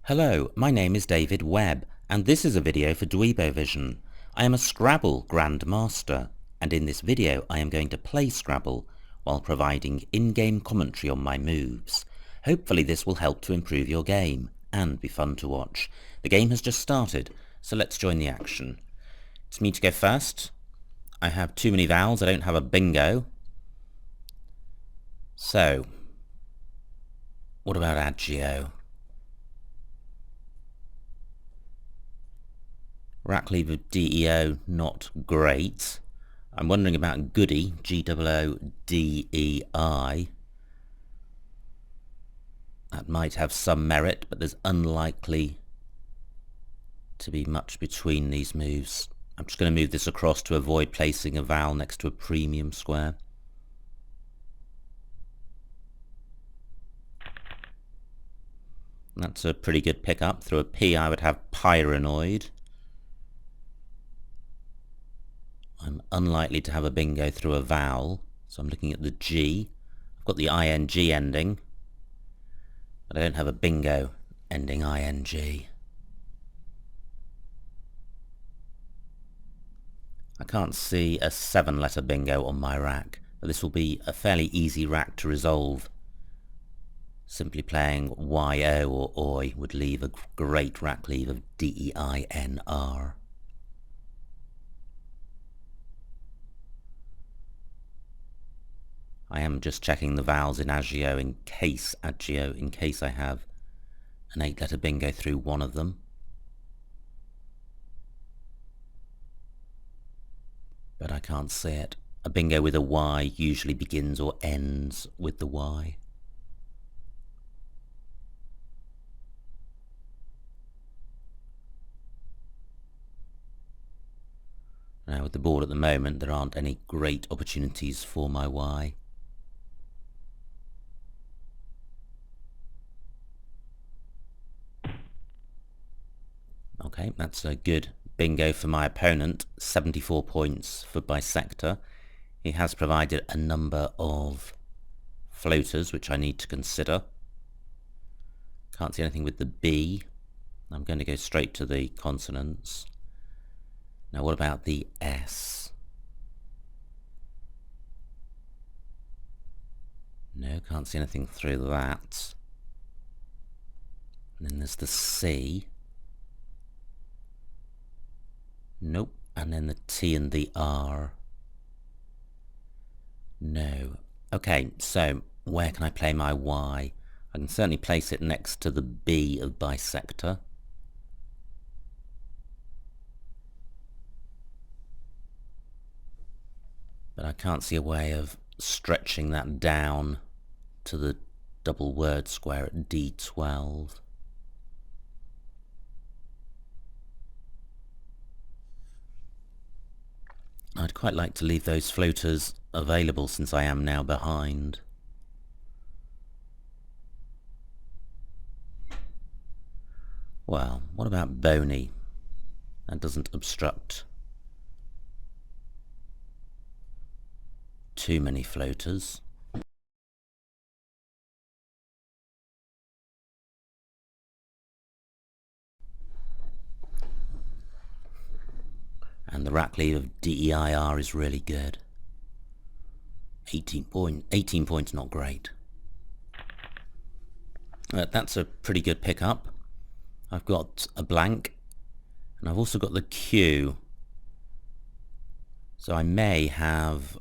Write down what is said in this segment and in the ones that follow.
Hello, my name is David Webb, and this is a video for Dweebovision. I am a Scrabble grandmaster, and in this video I am going to play Scrabble while providing in-game commentary on my moves. Hopefully this will help to improve your game, and be fun to watch. The game has just started, so let's join the action. It's me to go first. I have too many vowels, I don't have a bingo. So, what about agio? Rack lever of DEO, not great. I'm wondering about goody, GOODEI. That might have some merit, but there's unlikely to be much between these moves. I'm just going to move this across to avoid placing a vowel next to a premium square. That's a pretty good pickup. Through a P I would have pyranoid. I'm unlikely to have a bingo through a vowel, so I'm looking at the G. I've got the ing ending, but I don't have a bingo ending ing. I can't see a 7-letter bingo on my rack, but this will be a fairly easy rack to resolve. Simply playing YO or OI would leave a great rack leave of DEINR. I am just checking the vowels in agio in case I have an 8-letter bingo through one of them. But I can't see it. A bingo with a Y usually begins or ends with the Y. Now with the board at the moment there aren't any great opportunities for my Y. Okay, that's a good bingo for my opponent. 74 points for Bisector. He has provided a number of floaters which I need to consider. Can't see anything with the B. I'm going to go straight to the consonants. Now what about the S? No, can't see anything through that. And then there's the C. Nope. And then the T and the R. No. Okay, so where can I play my Y? I can certainly place it next to the B of Bisector. But I can't see a way of stretching that down to the double word square at D12. I'd quite like to leave those floaters available since I am now behind. Well, what about bony? That doesn't obstruct too many floaters. And the rack lead of DEIR is really good. 18 points, not great. That's a pretty good pickup. I've got a blank, and I've also got the Q. So I may have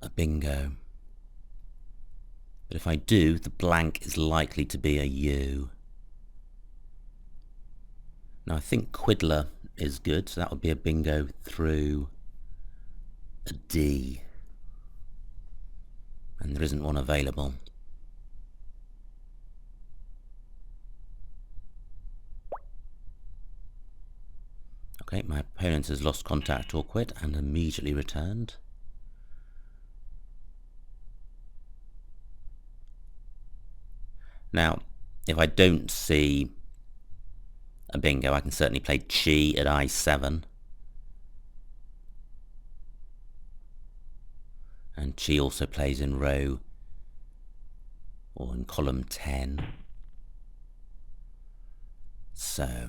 a bingo. But if I do, the blank is likely to be a U. Now I think Quiddler is good, so that would be a bingo through a D. And there isn't one available. Okay, my opponent has lost contact or quit and immediately returned. Now, if I don't see a bingo, I can certainly play Chi at I7. And Chi also plays in row or in column 10. So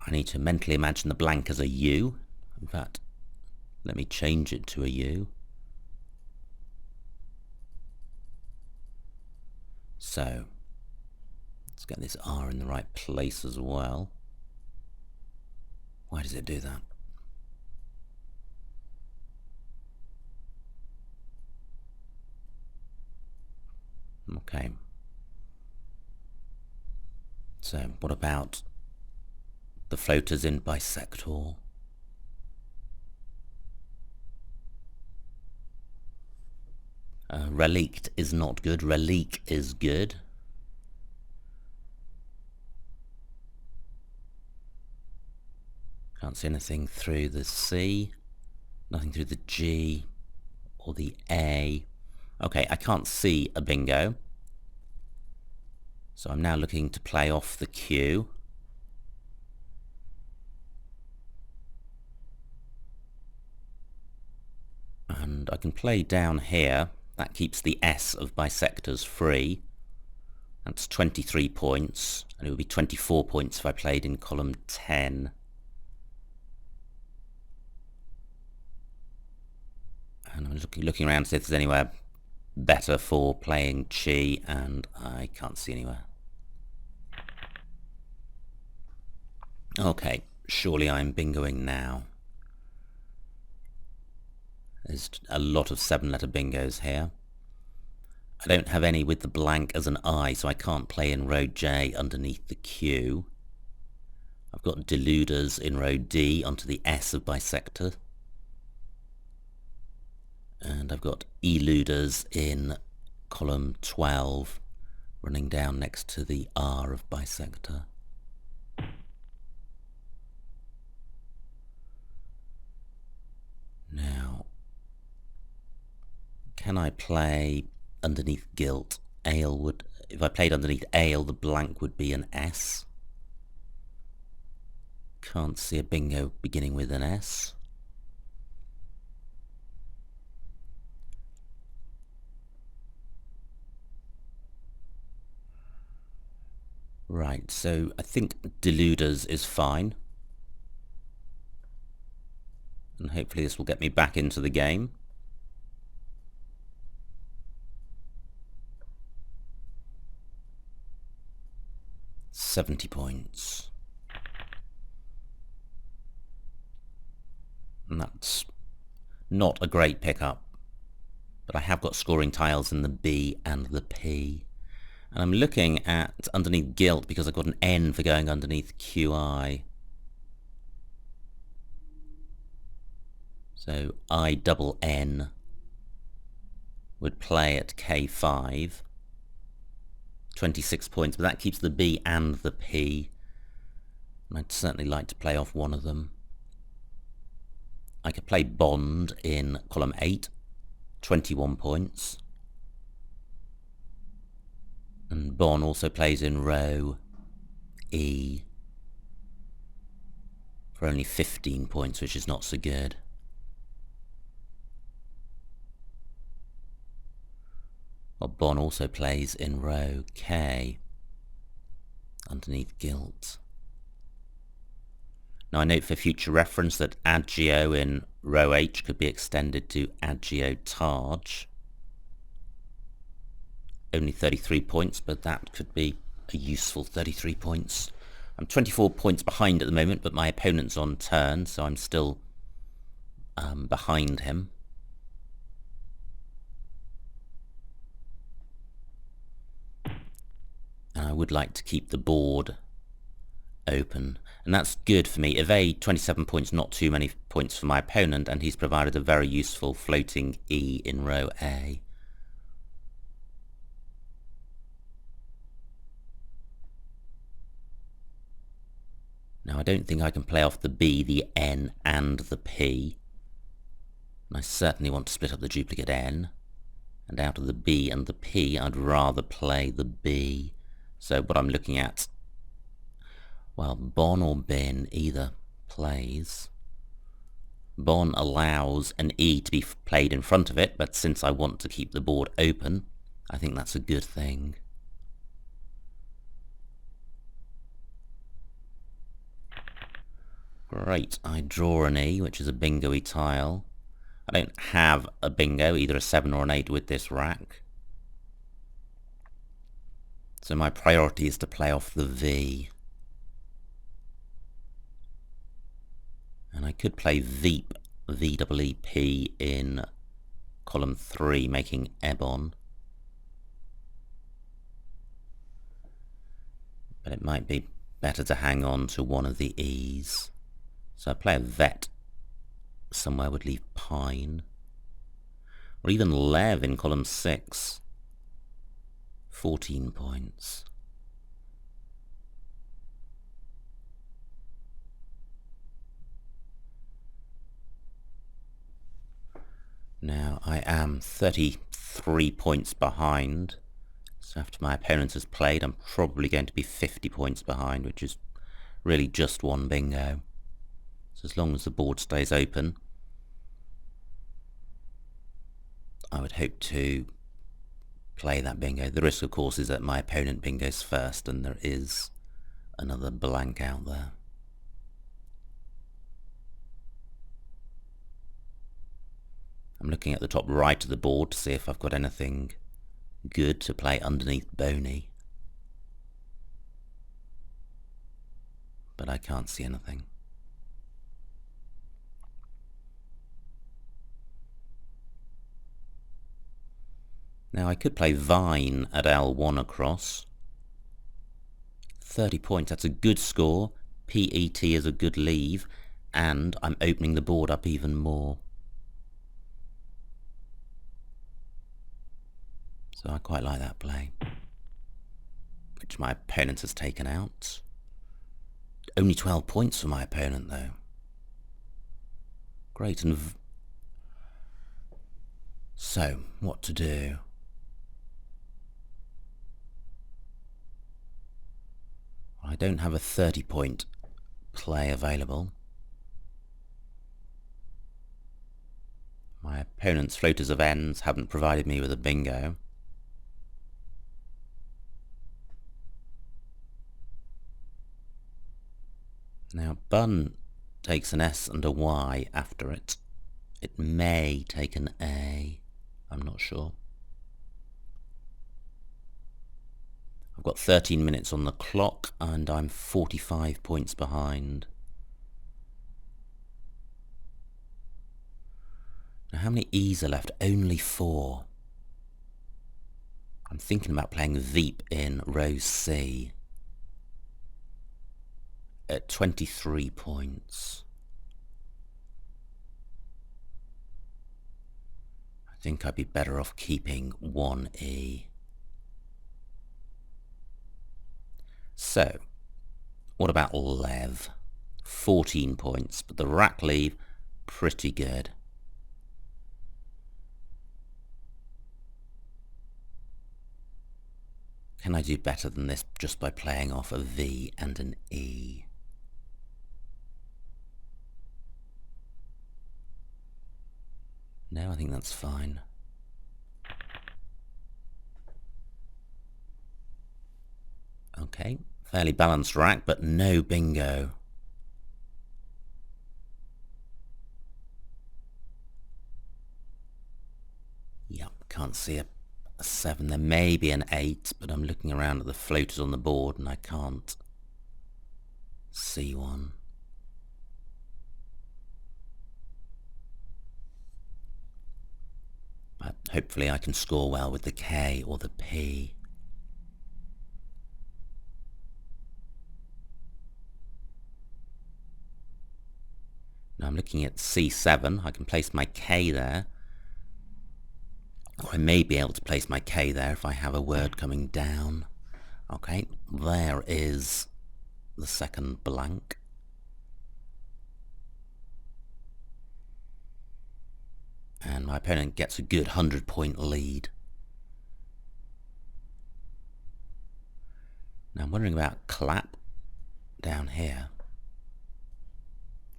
I need to mentally imagine the blank as a U. In fact, let me change it to a U. So let's get this R in the right place as well. Why does it do that? Okay. So what about the floaters in bisector? Reliqued is not good. Relique is good. Can't see anything through the C. Nothing through the G or the A. Okay, I can't see a bingo. So I'm now looking to play off the Q. And I can play down here. That keeps the S of bisectors free. That's 23 points, and it would be 24 points if I played in column 10. And I'm looking around to see if there's anywhere better for playing Chi, and I can't see anywhere. Okay, surely I'm bingoing now. There's a lot of 7-letter bingos here. I don't have any with the blank as an I, so I can't play in row J underneath the Q. I've got deluders in row D onto the S of bisector. And I've got eluders in column 12 running down next to the R of bisector. Now, can I play underneath gilt? Ale would, if I played underneath ale, the blank would be an S. Can't see a bingo beginning with an S. Right, so I think deluders is fine. And hopefully this will get me back into the game. £70 points. And that's not a great pickup. But I have got scoring tiles in the B and the P. And I'm looking at underneath gilt because I've got an N for going underneath QI. So I double N would play at K5. 26 points, but that keeps the B and the P. And I'd certainly like to play off one of them. I could play Bond in column 8. 21 points. And Bon also plays in row E for only 15 points, which is not so good. Well, Bon also plays in row K underneath gilt. Now I note for future reference that Agio in row H could be extended to Agio Taj. Only 33 points, but that could be a useful 33 points. I'm 24 points behind at the moment, but my opponent's on turn, so I'm still behind him. And I would like to keep the board open, and that's good for me. Evade 27 points, not too many points for my opponent, and he's provided a very useful floating E in row A. Now I don't think I can play off the B, the N and the P. And I certainly want to split up the duplicate N. And out of the B and the P, I'd rather play the B. So what I'm looking at, well, Bon or Bin, either plays. Bon allows an E to be played in front of it, but since I want to keep the board open, I think that's a good thing. Great, I draw an E, which is a bingo-y tile. I don't have a bingo, either a 7 or an 8 with this rack. So my priority is to play off the V. And I could play Veep, VEEP, in column 3, making Ebon. But it might be better to hang on to one of the E's. So I play a Vet somewhere, would leave Pine. Or even Lev in column 6. 14 points. Now I am 33 points behind, so after my opponent has played I'm probably going to be 50 points behind, which is really just one bingo. So as long as the board stays open, I would hope to play that bingo. The risk, of course, is that my opponent bingos first and there is another blank out there. I'm looking at the top right of the board to see if I've got anything good to play underneath Boney. But I can't see anything. Now I could play Vine at L1 across. 30 points, that's a good score. PET is a good leave, and I'm opening the board up even more. So I quite like that play, which my opponent has taken out. Only 12 points for my opponent though. Great, and so what to do? I don't have a 30-point play available. My opponent's floaters of ends haven't provided me with a bingo. Now Bun takes an S and a Y after it. It may take an A, I'm not sure. I've got 13 minutes on the clock and I'm 45 points behind. Now how many E's are left? Only 4. I'm thinking about playing Veep in row C at 23 points. I think I'd be better off keeping 1 E. So, what about Lev? 14 points, but the rack leave, pretty good. Can I do better than this just by playing off a V and an E? No, I think that's fine. Okay, fairly balanced rack, but no bingo. Yep, can't see a 7. There may be an 8, but I'm looking around at the floaters on the board and I can't see one. But hopefully I can score well with the K or the P. Now I'm looking at C7. I can place my K there. Or I may be able to place my K there if I have a word coming down. Okay, there is the second blank. And my opponent gets a good 100-point lead. Now I'm wondering about clap down here.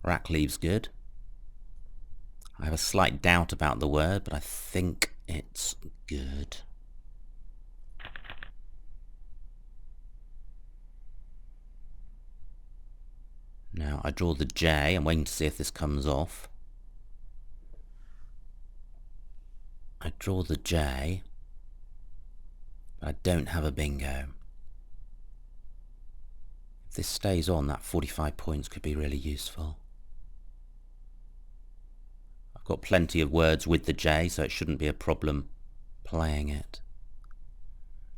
Rack leaves good. I have a slight doubt about the word, but I think it's good. Now Now I draw the J. I'm waiting to see if this comes off. I draw the J, but I don't have a bingo. If this stays on, that 45 points could be really useful. I've got plenty of words with the J, so it shouldn't be a problem playing it.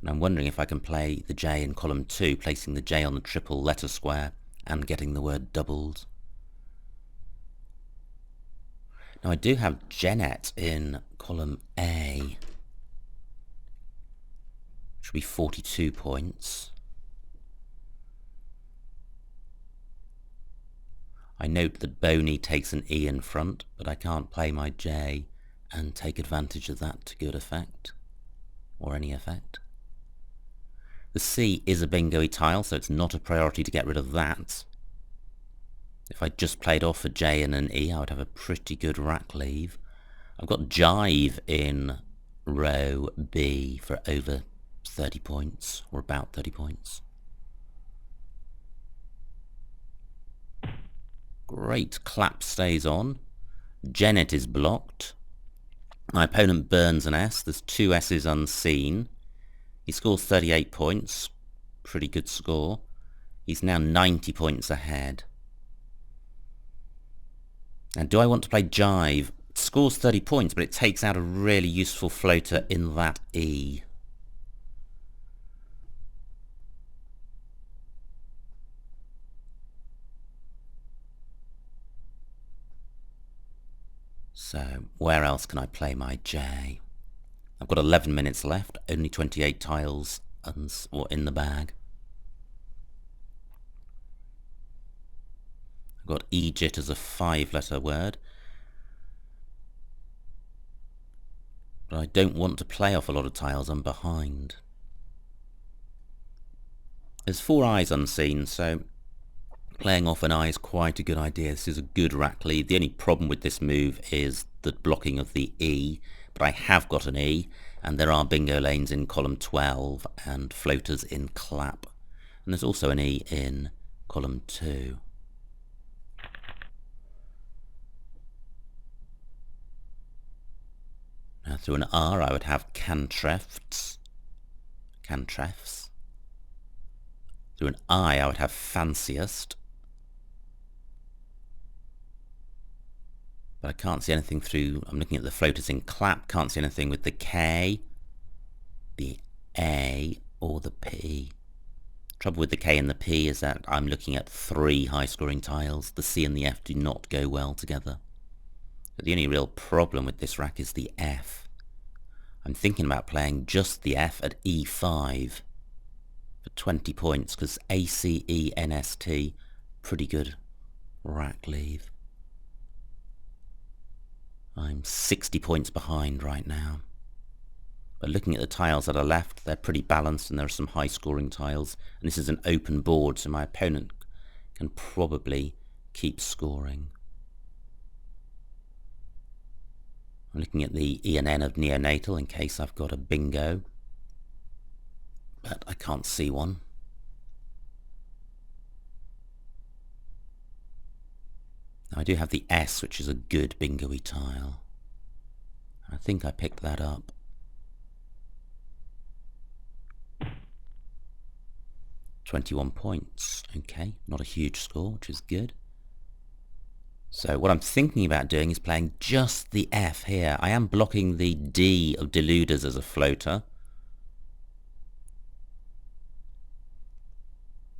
And I'm wondering if I can play the J in column 2, placing the J on the triple letter square and getting the word doubled. Now I do have Genet in column A, which will be 42 points. I note that Boney takes an E in front, but I can't play my J and take advantage of that to good effect, or any effect. The C is a bingo-y tile, so it's not a priority to get rid of that. If I just played off a J and an E, I would have a pretty good rack leave. I've got Jive in row B for over 30 points, or about 30 points. Great, clap stays on. Genet is blocked. My opponent burns an S. There's 2 S's unseen. He scores 38 points. Pretty good score. He's now 90 points ahead. And do I want to play Jive? It scores 30 points, but it takes out a really useful floater in that E. So where else can I play my J? I've got 11 minutes left, only 28 tiles in the bag. I've got Egypt as a 5-letter word. But I don't want to play off a lot of tiles, I'm behind. There's 4 I's unseen, so playing off an I is quite a good idea. This is a good rack lead. The only problem with this move is the blocking of the E, but I have got an E, and there are bingo lanes in column 12 and floaters in clap. And there's also an E in column 2. Now through an R I would have cantrefs. Through an I would have fanciest. But I can't see anything through, I'm looking at the floaters in clap, can't see anything with the K, the A, or the P. Trouble with the K and the P is that I'm looking at 3 high-scoring tiles. The C and the F do not go well together. But the only real problem with this rack is the F. I'm thinking about playing just the F at E5 for 20 points, because ACENST, pretty good rack leave. I'm 60 points behind right now. But looking at the tiles that are left, they're pretty balanced and there are some high-scoring tiles. And this is an open board, so my opponent can probably keep scoring. I'm looking at the E and N of neonatal in case I've got a bingo. But I can't see one. Now I do have the S, which is a good bingo-y tile. I think I picked that up. £21 points. Okay, not a huge score, which is good. So what I'm thinking about doing is playing just the F here. I am blocking the D of deluders as a floater.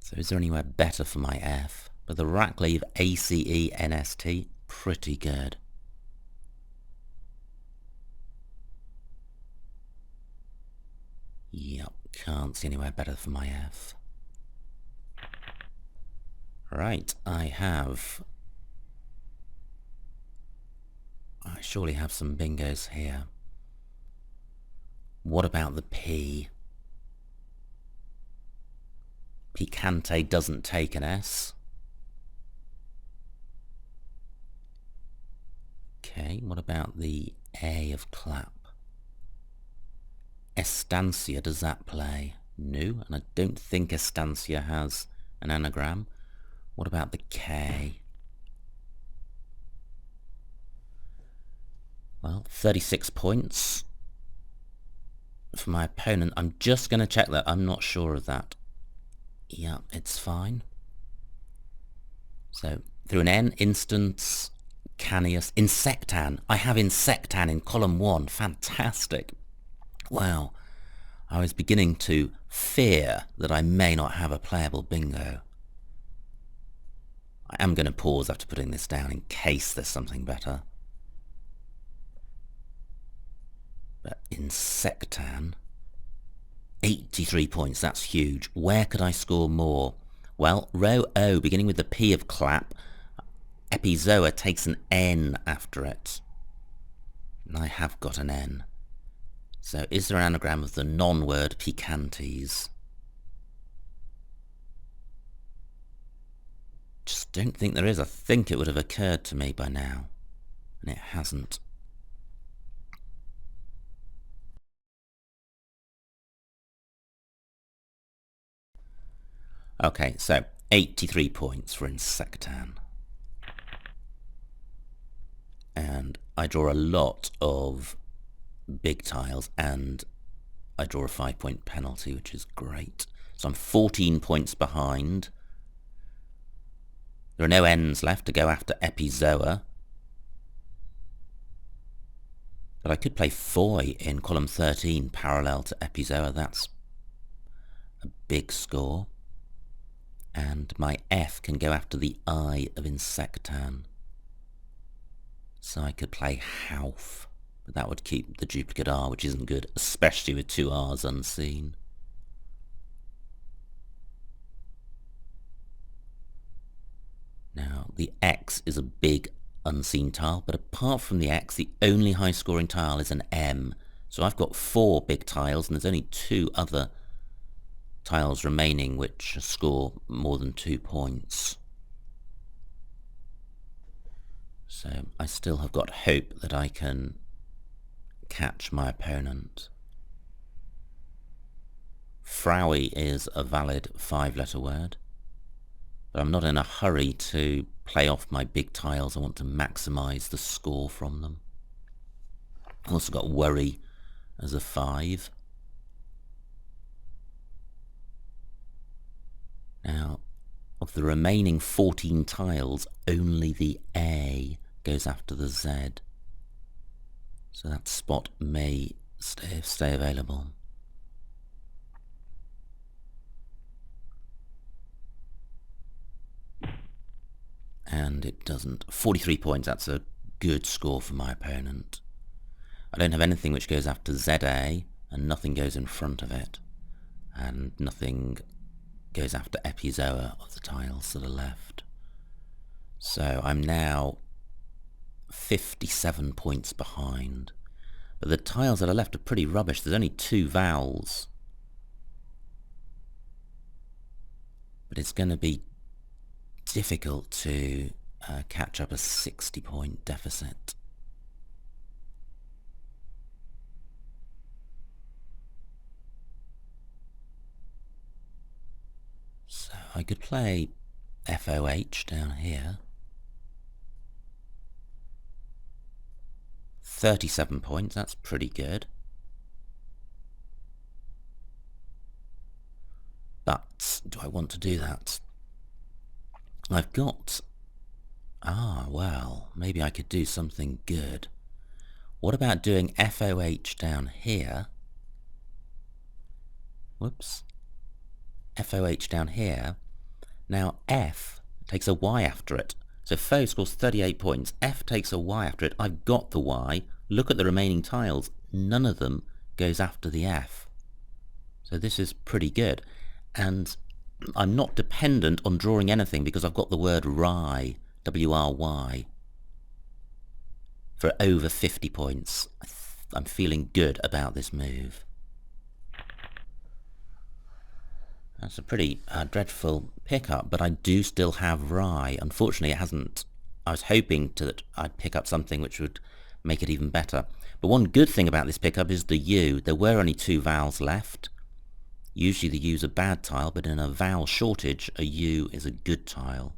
So is there anywhere better for my F? But the rack leave ACENST, pretty good. Yep, can't see anywhere better for my F. Right, I surely have some bingos here. What about the P? Picante doesn't take an S. Okay, what about the A of clap? Estancia, does that play? No, and I don't think Estancia has an anagram. What about the K? Well, 36 points for my opponent. I'm just going to check that. I'm not sure of that. Yeah, it's fine. So, through an N, instance, Canius, Insectan. I have Insectan in column 1. Fantastic. Wow. I was beginning to fear that I may not have a playable bingo. I am going to pause after putting this down in case there's something better. But Insectan, 83 points, that's huge. Where could I score more? Well, row O, beginning with the P of clap, Epizoa takes an N after it. And I have got an N. So is there an anagram of the non-word picantes? Just don't think there is. I think it would have occurred to me by now. And it hasn't. Okay, so 83 points for Insectan. And I draw a lot of big tiles, and I draw a 5-point penalty, which is great. So I'm 14 points behind. There are no N's left to go after Epizoa. But I could play Foy in column 13 parallel to Epizoa. That's a big score. And my F can go after the I of Insectan. So I could play Hauff. But that would keep the duplicate R, which isn't good, especially with 2 R's unseen. Now, the X is a big unseen tile, but apart from the X, the only high-scoring tile is an M. So I've got 4 big tiles, and there's only 2 other tiles remaining which score more than 2 points. So I still have got hope that I can catch my opponent. Frowie is a valid 5-letter word, but I'm not in a hurry to play off my big tiles. I want to maximise the score from them. I've also got worry as a 5. Now, of the remaining 14 tiles, only the A goes after the Z. So that spot may stay available. And it doesn't. 43 points, that's a good score for my opponent. I don't have anything which goes after ZA, and nothing goes in front of it. And nothing goes after Epizoa of the tiles that are left. So I'm now 57 points behind. But the tiles that are left are pretty rubbish. There's only 2 vowels. But it's going to be difficult to catch up a 60-point deficit. So I could play FOH down here. 37 points, that's pretty good. But do I want to do that? I've got... well, maybe I could do something good. What about doing FOH down here? Whoops. FOH down here. Now F takes a Y after it. So Fo scores 38 points. F takes a Y after it. I've got the Y. Look at the remaining tiles. None of them goes after the F. So this is pretty good. And I'm not dependent on drawing anything because I've got the word Ry, W-R-Y, for over 50 points. I'm feeling good about this move. That's a pretty dreadful pickup, but I do still have Ry. Unfortunately, it hasn't. I was hoping that I'd pick up something which would make it even better. But one good thing about this pickup is the U. There were only 2 vowels left. Usually the U's a bad tile, but in a vowel shortage, a U is a good tile.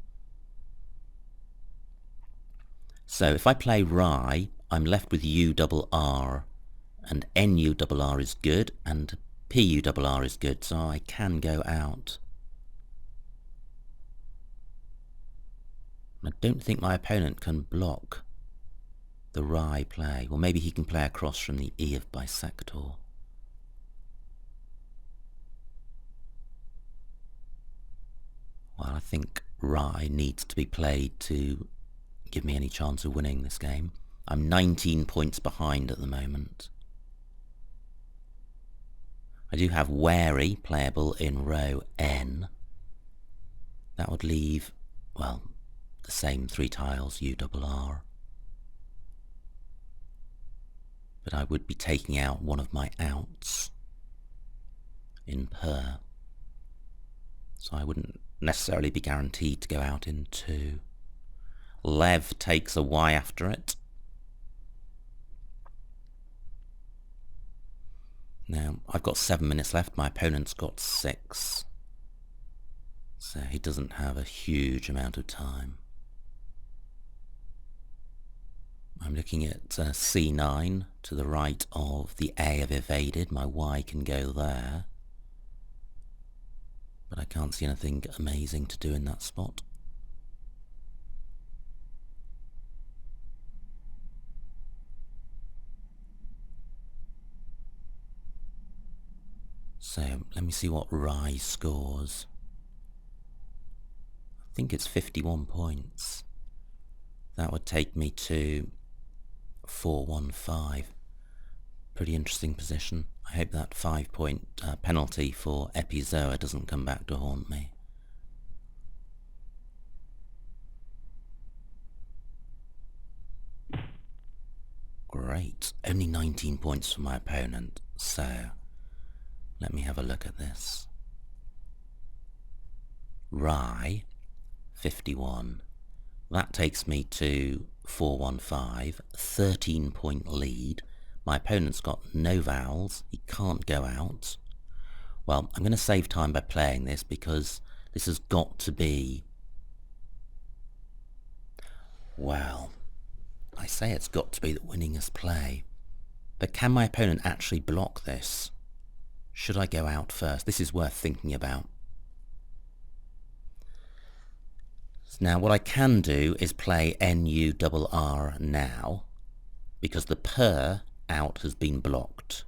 So if I play Rye, I'm left with URR, and NURR is good, and PURR is good, so I can go out. I don't think my opponent can block the Rye play. Well, maybe he can play across from the E of bisector. Well, I think Rye needs to be played to give me any chance of winning this game. I'm 19 points behind at the moment. I do have Wary playable in row N. That would leave, well, the same 3 tiles, URR. But I would be taking out one of my outs in Per. So I wouldn't necessarily be guaranteed to go out in 2. Lev takes a Y after it. Now, I've got 7 minutes left, my opponent's got 6. So he doesn't have a huge amount of time. I'm looking at C9 to the right of the A I've evaded. My Y can go there. But I can't see anything amazing to do in that spot. So let me see what Rye scores. I think it's 51 points. That would take me to 4-1-5. Pretty interesting position. I hope that 5-point penalty for Epizoa doesn't come back to haunt me. Great. Only 19 points for my opponent. So let me have a look at this. Rye, 51. That takes me to 4-1-5, 13-point lead. My opponent's got no vowels. He can't go out. Well, I'm going to save time by playing this because this has got to be... Well, I say it's got to be the winningest play. But can my opponent actually block this? Should I go out first? This is worth thinking about. Now, what I can do is play NURR now, because the Per out has been blocked.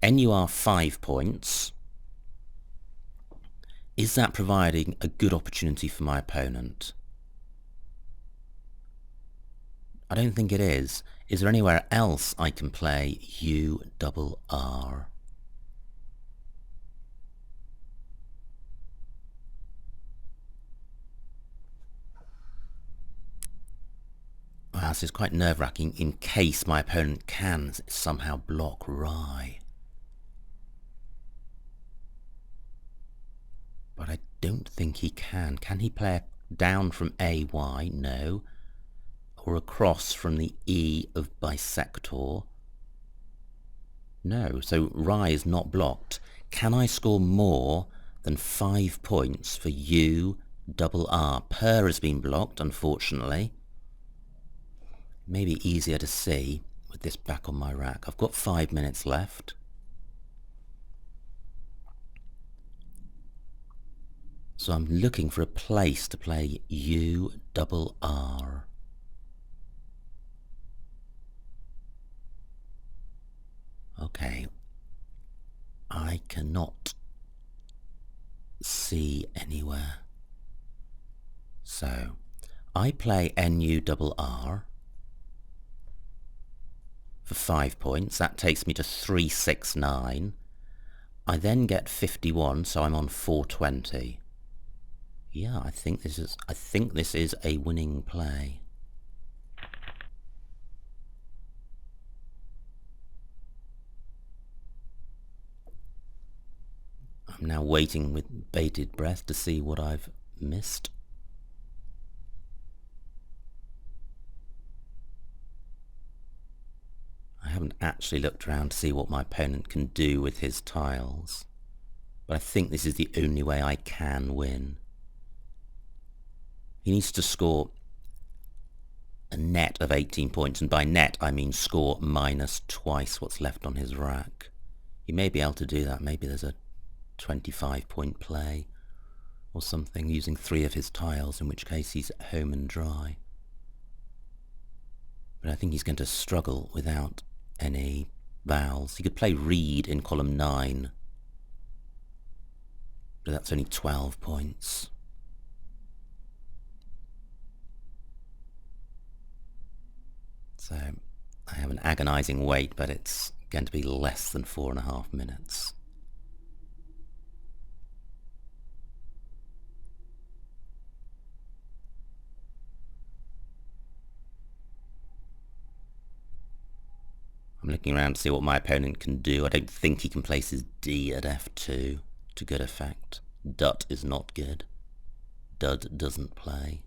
NUR 5 points. Is that providing a good opportunity for my opponent? I don't think it is. Is there anywhere else I can play URR? Wow, this is quite nerve-wracking in case my opponent can somehow block Rye. But I don't think he can. Can he play down from AY? No. Or across from the E of bisector? No. So Rye is not blocked. Can I score more than 5 points for URR? Per has been blocked, unfortunately. Maybe easier to see with this back on my rack. I've got 5 minutes left. So I'm looking for a place to play URR. Okay. I cannot see anywhere. So I play NURR. For 5 points. That takes me to 369. I then get 51, so I'm on 420. Yeah, I think this is a winning play. I'm now waiting with bated breath to see what I've missed. I haven't actually looked around to see what my opponent can do with his tiles, but I think this is the only way I can win. He needs to score a net of 18 points, and by net I mean score minus twice what's left on his rack. He may be able to do that. Maybe there's a 25-point play or something using 3 of his tiles, in which case he's home and dry. But I think he's going to struggle without any vowels. He could play reed in column 9, but that's only 12 points. So I have an agonizing wait, but it's going to be less than 4.5 minutes. I'm looking around to see what my opponent can do. I don't think he can place his D at F2 to good effect. Dut is not good. Dud doesn't play.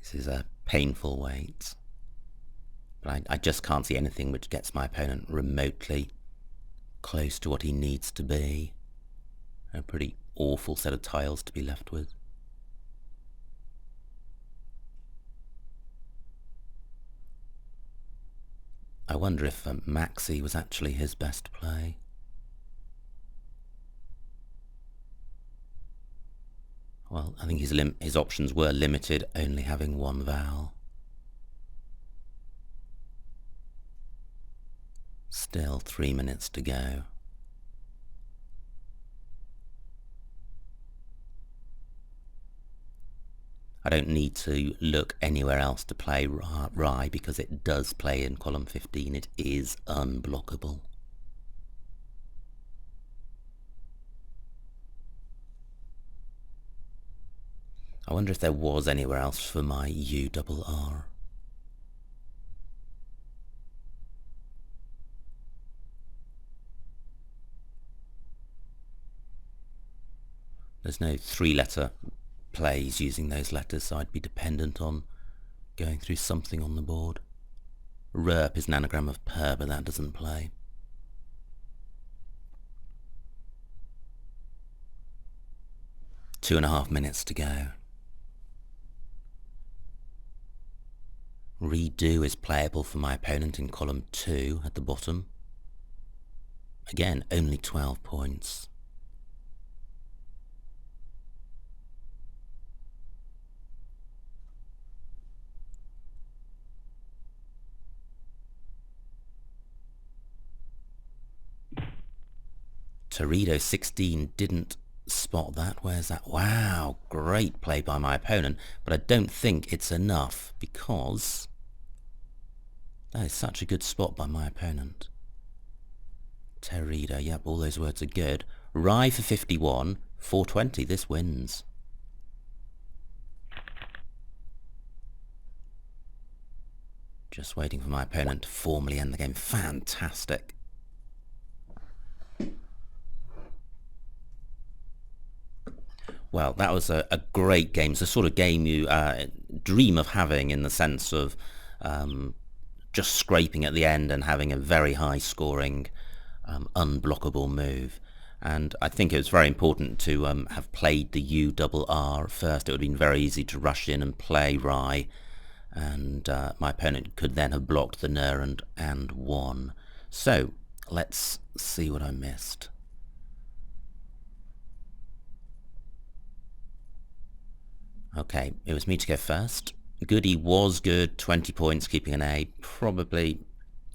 This is a painful wait. But I just can't see anything which gets my opponent remotely close to what he needs to be. A pretty awful set of tiles to be left with. I wonder if Maxi was actually his best play. Well, I think his options were limited, only having 1 vowel. Still 3 minutes to go. I don't need to look anywhere else to play Rye because it does play in column 15. It is unblockable. I wonder if there was anywhere else for my URR. There's no 3-letter plays using those letters, so I'd be dependent on going through something on the board. Rurp is an anagram of purr, but that doesn't play. Two and a half minutes to go. Redo is playable for my opponent in column 2 at the bottom. Again, only 12 points. Torrido 16 didn't spot that. Where's that? Wow, great play by my opponent, but I don't think it's enough because that is such a good spot by my opponent. Torrido, yep, all those words are good. Rye for 51, 420, this wins. Just waiting for my opponent to formally end the game. Fantastic. Well, that was a great game. It's the sort of game you dream of having, in the sense of just scraping at the end and having a very high scoring, unblockable move. And I think it was very important to have played the URR first. It would have been very easy to rush in and play Rye, and my opponent could then have blocked the Ner and won. So let's see what I missed. Okay, it was me to go first. Goody was good, 20 points, keeping an A. Probably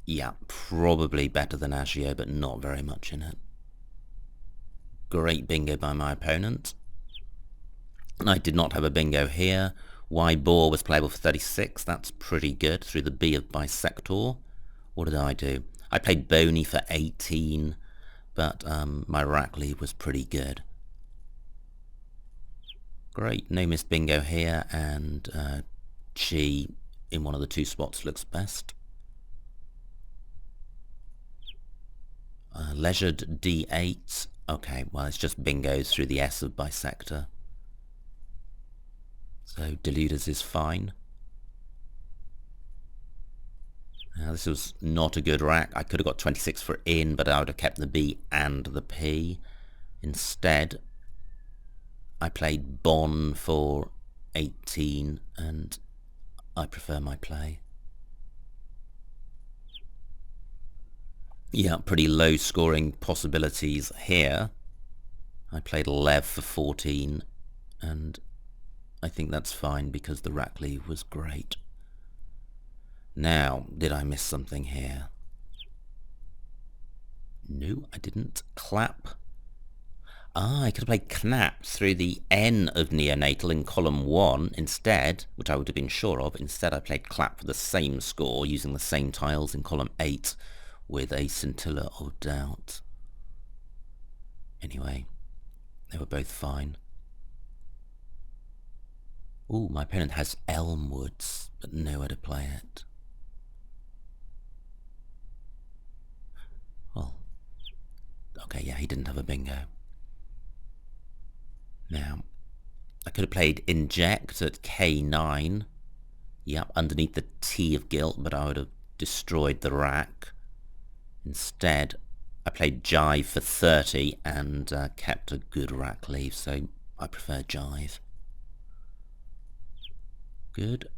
better than Agio, but not very much in it. Great bingo by my opponent. I did not have a bingo here. Y Boar was playable for 36. That's pretty good, through the B of Bisector. What did I do? I played Boney for 18, but my rack lead was pretty good. Great, no missed bingo here, and Chi in one of the 2 spots looks best. Leisured D8. Okay, well, it's just bingos through the S of Bisector. So Deluders is fine. Now, this was not a good rack. I could have got 26 for in, but I would have kept the B and the P. Instead, I played Bon for 18, and I prefer my play. Yeah, pretty low scoring possibilities here. I played Lev for 14, and I think that's fine because the rack leave was great. Now, did I miss something here? No, I didn't. Clap. I could have played Knap through the N of neonatal in column 1 instead, which I would have been sure of. Instead, I played Clap for the same score using the same tiles in column 8 with a scintilla of doubt. Anyway, they were both fine. Ooh, my opponent has Elmwoods, but nowhere to play it. Well, okay, yeah, he didn't have a bingo. Now, I could have played Inject at K9. Yep, underneath the T of Guilt, but I would have destroyed the rack. Instead, I played Jive for 30 and kept a good rack leave, so I prefer Jive. Good.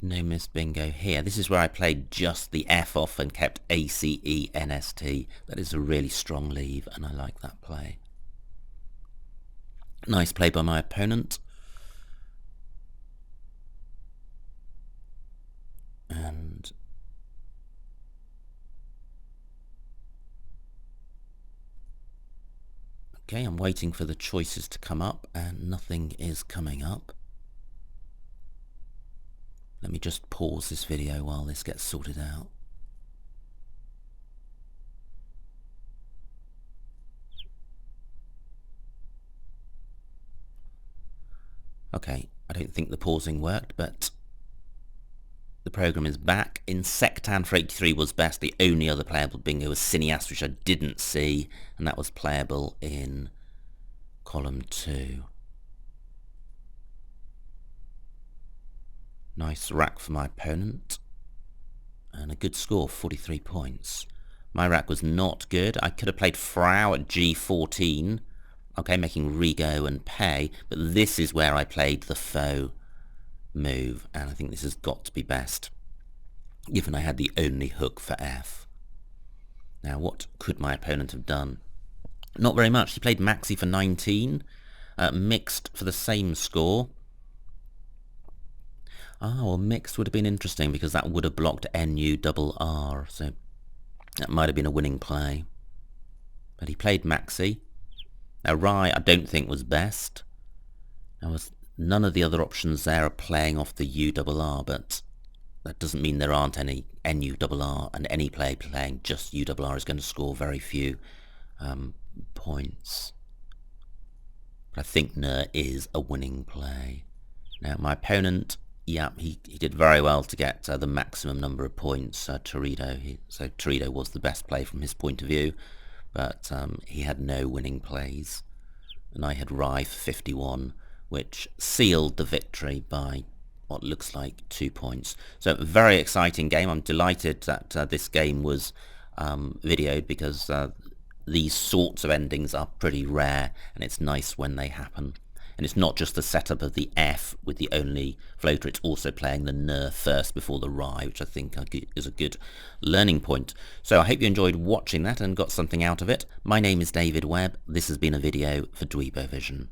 No miss bingo here. This is where I played just the F off and kept ACE-NST. That is a really strong leave, and I like that play. Nice play by my opponent. And okay, I'm waiting for the choices to come up, and nothing is coming up. Let me just pause this video while this gets sorted out. Okay, I don't think the pausing worked, but the program is back. Insectan for 83 was best. The only other playable bingo was Cineast, which I didn't see, and that was playable in column 2. Nice rack for my opponent, and a good score, 43 points. My rack was not good. I could have played Frau at G14, okay, making Rego and pay, but this is where I played the faux move, and I think this has got to be best, given I had the only hook for F. Now, what could my opponent have done? Not very much. He played Maxi for 19, mixed for the same score. Ah, well, mixed would have been interesting because that would have blocked NURR, so that might have been a winning play. But he played Maxi. Now, Rye, I don't think was best. None of the other options there are playing off the URR, but that doesn't mean there aren't any NURR, and any play playing just URR is going to score very few points. But I think NUR is a winning play. Now, my opponent, yeah, he did very well to get the maximum number of points, Torrido. So Torrido was the best play from his point of view, but he had no winning plays. And I had Rye for 51, which sealed the victory by what looks like 2 points. So a very exciting game. I'm delighted that this game was videoed because these sorts of endings are pretty rare, and it's nice when they happen. And it's not just the setup of the F with the only floater, it's also playing the NUR first before the Rye, which I think is a good learning point. So I hope you enjoyed watching that and got something out of it. My name is David Webb. This has been a video for Dweebovision.